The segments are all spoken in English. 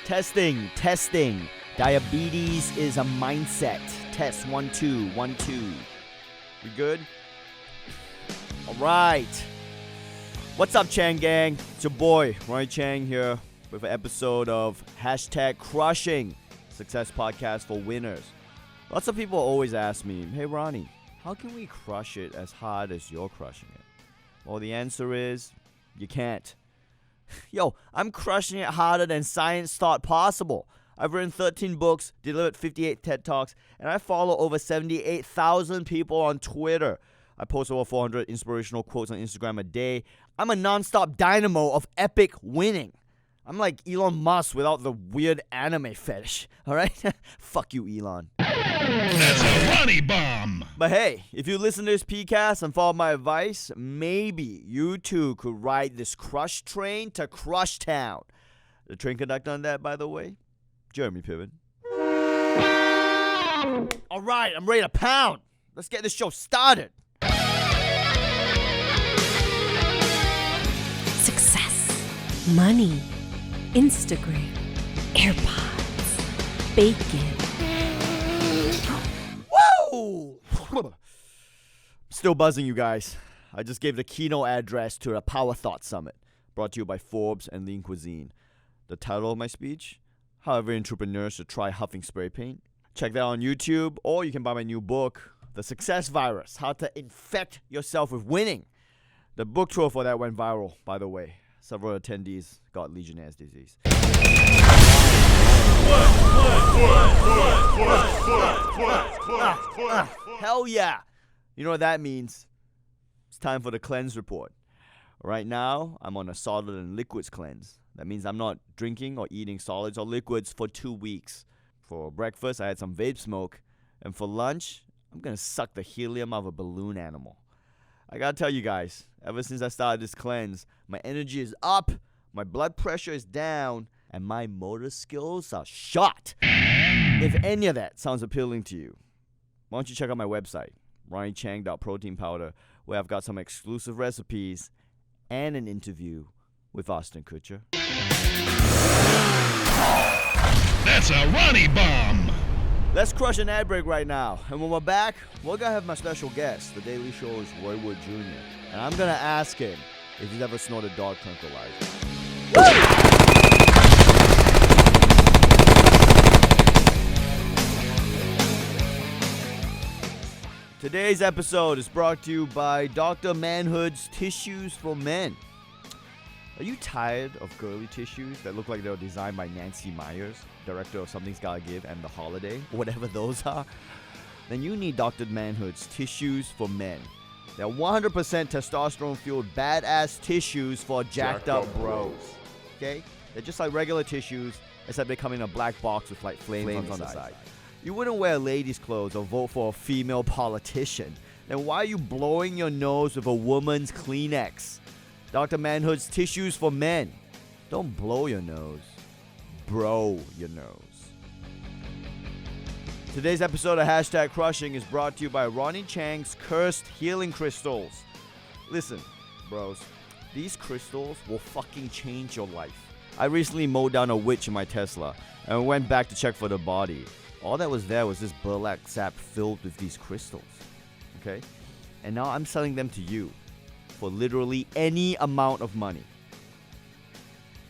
Testing. Diabetes is a mindset. Test 1 2 1 2. We good? All right. What's up, Chieng gang? It's your boy Ronny Chieng here with an episode of #Crushing Success Podcast for Winners. Lots of people always ask me, "Hey Ronnie, how can we crush it as hard as you're crushing it?" Well, the answer is you can't. Yo, I'm crushing it harder than science thought possible. I've written 13 books, delivered 58 TED Talks, and I follow over 78,000 people on Twitter. I post over 400 inspirational quotes on Instagram a day. I'm a non-stop dynamo of epic winning. I'm like Elon Musk without the weird anime fetish, all right? Fuck you, Elon. That's a Ronnie bomb. But hey, if you listen to this podcast and follow my advice, maybe you too could ride this crush train to Crush Town. The train conductor on that, by the way, Jeremy Piven. All right, I'm ready to pound. Let's get this show started. Success, money, Instagram, AirPods, bacon. Woo! Still buzzing, you guys. I just gave the keynote address to the Power Thought Summit, brought to you by Forbes and Lean Cuisine. The title of my speech: How Every Entrepreneur Should Try Huffing Spray Paint. Check that out on YouTube, or you can buy my new book, The Success Virus: How to Infect Yourself with Winning. The book tour for that went viral, by the way. Several attendees got Legionnaire's disease. Hell yeah. You know what that means? It's time for the cleanse report. Right now, I'm on a solid and liquids cleanse. That means I'm not drinking or eating solids or liquids for 2 weeks. For breakfast, I had some vape smoke. And for lunch, I'm going to suck the helium out of a balloon animal. I got to tell you guys, ever since I started this cleanse, my energy is up, my blood pressure is down, and my motor skills are shot. If any of that sounds appealing to you, why don't you check out my website, ronnychieng.proteinpowder, where I've got some exclusive recipes and an interview with Austin Kutcher. That's a Ronnie bomb. Let's crush an ad break right now. And when we're back, we're going to have my special guest. The Daily Show's Roy Wood Jr. And I'm going to ask him if he's ever snorted dog tranquilizer. Today's episode is brought to you by Dr. Manhood's Tissues for Men. Are you tired of girly tissues that look like they were designed by Nancy Myers, director of Something's Gotta Give and The Holiday, whatever those are? Then you need Dr. Manhood's Tissues for Men. They're 100% testosterone-fueled badass tissues for jacked up bros. Okay? They're just like regular tissues, except they come in a black box with like flames on the side. You wouldn't wear ladies' clothes or vote for a female politician. Then why are you blowing your nose with a woman's Kleenex? Dr. Manhood's Tissues for Men. Don't blow your nose. Bro your nose. Today's episode of #Crushing is brought to you by Ronny Chieng's Cursed Healing Crystals. Listen, bros, these crystals will fucking change your life. I recently mowed down a witch in my Tesla and went back to check for the body. All that was there was this burlap sack filled with these crystals. Okay? And now I'm selling them to you for literally any amount of money.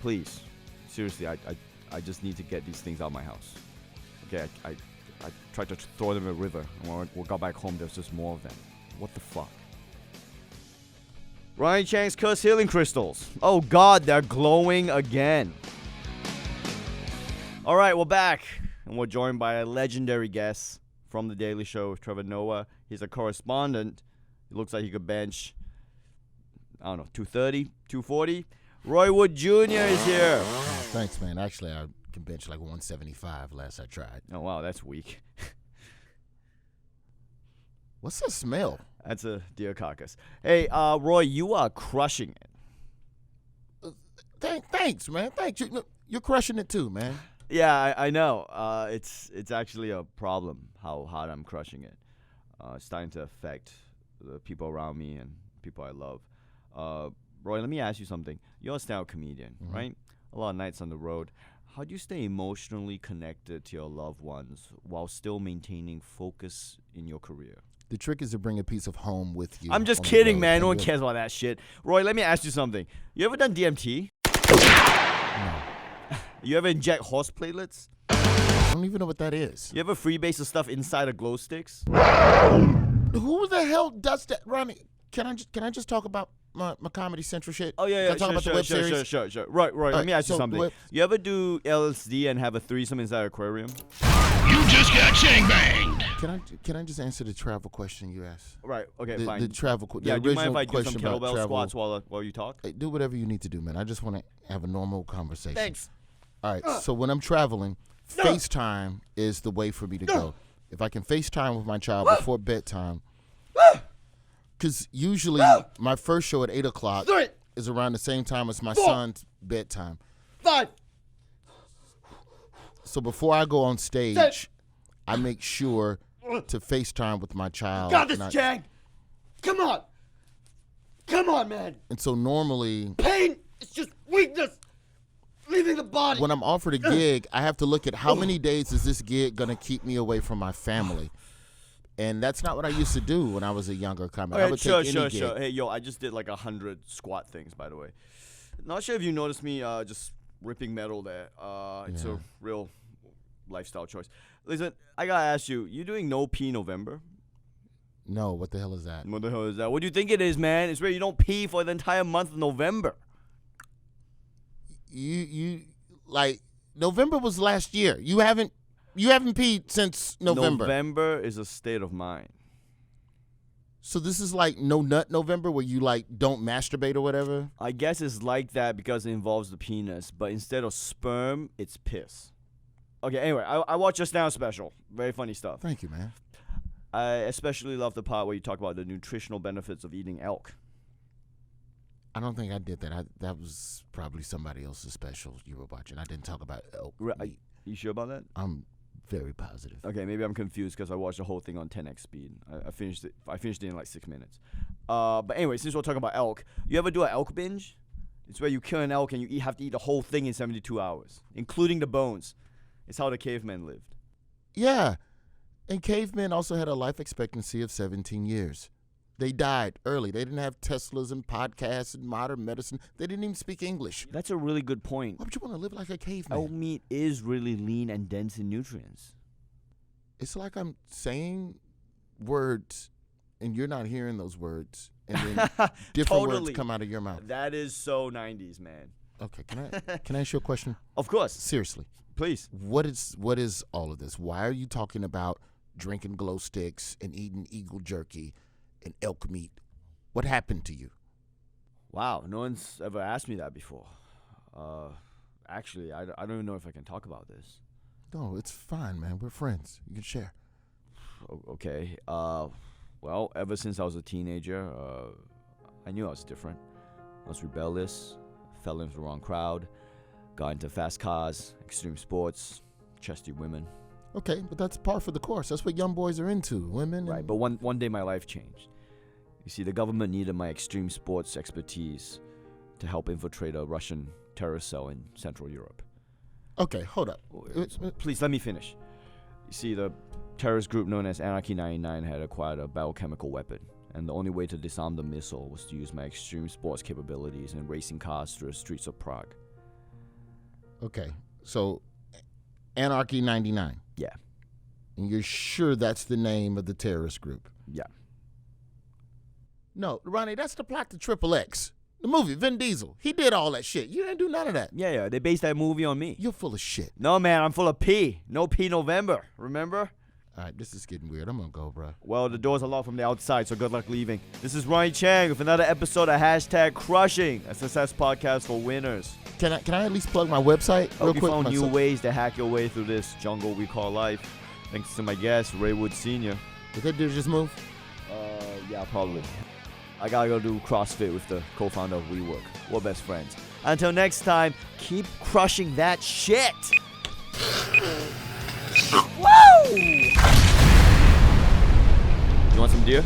Please, seriously, I just need to get these things out of my house. Okay, I tried to throw them in a river, and when we got back home, there's just more of them. What the fuck? Ronny Chieng's Cursed Healing Crystals. Oh God, they're glowing again. All right, we're back, and we're joined by a legendary guest from The Daily Show with Trevor Noah. He's a correspondent. He looks like he could bench, I don't know, 230, 240. Roy Wood Jr. is here. Oh, thanks, man. Actually, I can bench like 175 last I tried. Oh, wow, that's weak. What's that smell? That's a deer carcass. Hey, Roy, you are crushing it. Thanks, man. Thanks. You're crushing it too, man. Yeah, I know. It's actually a problem how hard I'm crushing it. It's starting to affect the people around me and people I love. Roy, let me ask you something. You're a stand-up comedian, right? A lot of nights on the road. How do you stay emotionally connected to your loved ones while still maintaining focus in your career? The trick is to bring a piece of home with you. I'm just on the kidding, road. man. No one And cares about that shit. Roy, let me ask you something. You ever done DMT? No. You ever inject horse platelets? I don't even know what that is. You ever freebase the stuff inside of glow sticks? Who the hell does that, Ronnie? Can I just talk about my Comedy Central shit? Oh, yeah, Can I talk about the web series? Sure. Right. Let me ask you so something. You ever do LSD and have a threesome inside an aquarium? You just got Chieng banged. Can I just answer the travel question you asked? Right. Okay, The fine. travel question. Yeah, the do you mind if I original do some question about kettlebell travel. squats while you talk? Hey, do whatever you need to do, man. I just want to have a normal conversation. Thanks. All right. So when I'm traveling, FaceTime is the way for me to go. If I can FaceTime with my child before bedtime, because usually my first show at 8 o'clock is around the same time as my son's bedtime. 5. So before I go on stage, I make sure to FaceTime with my child. Got this, Chang. Come on, man. And so normally, Pain is just weakness leaving the body. when I'm offered a gig, I have to look at how many days is this gig going to keep me away from my family. And that's not what I used to do when I was a younger comic. I would take any gig. Hey, yo, I just did like 100 squat things, by the way. Not sure if you noticed me just ripping metal there. It's a real lifestyle choice. Listen, I gotta ask you, you doing No Pee November? No, what the hell is that? What the hell is that? What do you think it is, man? It's where you don't pee for the entire month of November. You like November was last year. You haven't peed since November. November is a state of mind. So this is like no nut November where you like don't masturbate or whatever? I guess it's like that because it involves the penis, but instead of sperm, it's piss. Okay, anyway, I watched Just Now special. Very funny stuff. Thank you, man. I especially love the part where you talk about the nutritional benefits of eating elk. I don't think I did that. That was probably somebody else's special you were watching. I didn't talk about elk meat. You sure about that? I'm very positive. Okay, maybe I'm confused because I watched the whole thing on 10x speed. I finished it in like 6 minutes. But anyway, since we're talking about elk, you ever do an elk binge? It's where you kill an elk and you have to eat the whole thing in 72 hours, including the bones. It's how the cavemen lived. Yeah. And cavemen also had a life expectancy of 17 years. They died early. They didn't have Teslas and podcasts and modern medicine. They didn't even speak English. That's a really good point. Why would you want to live like a caveman? Elk meat is really lean and dense in nutrients. It's like I'm saying words and you're not hearing those words. And then different words Totally. come out of your mouth. That is so 90s, man. Okay, can I ask you a question? Of course. Seriously. Please. What is all of this? Why are you talking about drinking glow sticks and eating eagle jerky and elk meat? What happened to you? Wow, no one's ever asked me that before. Actually, I don't even know if I can talk about this. No, it's fine, man. We're friends. You can share. Okay. Well, ever since I was a teenager, I knew I was different. I was rebellious, fell into the wrong crowd, got into fast cars, extreme sports, chesty women. Okay, but that's par for the course. That's what young boys are into, women. Right, but one day my life changed. You see, the government needed my extreme sports expertise to help infiltrate a Russian terrorist cell in Central Europe. Okay, hold up. Please, let me finish. You see, the terrorist group known as Anarchy 99 had acquired a biochemical weapon, and the only way to disarm the missile was to use my extreme sports capabilities and racing cars through the streets of Prague. Okay, so Anarchy 99. Yeah. And you're sure that's the name of the terrorist group? Yeah. No, Ronnie, that's the plot to Triple X. The movie, Vin Diesel. He did all that shit. You didn't do none of that. Yeah, they based that movie on me. You're full of shit. No, man, I'm full of pee. No pee November, remember? All right, this is getting weird. I'm going to go, bro. Well, the doors are locked from the outside, so good luck leaving. This is Ronny Chieng with another episode of #Crushing, a success podcast for winners. Can I at least plug my website real Hope you quick? found new ways to hack your way through this jungle we call life. Thanks to my guest, Ray Wood Sr. Did that dude just move? Yeah, probably. I gotta go do CrossFit with the co-founder of WeWork. We're best friends. Until next time, keep crushing that shit. Woo! You want some deer?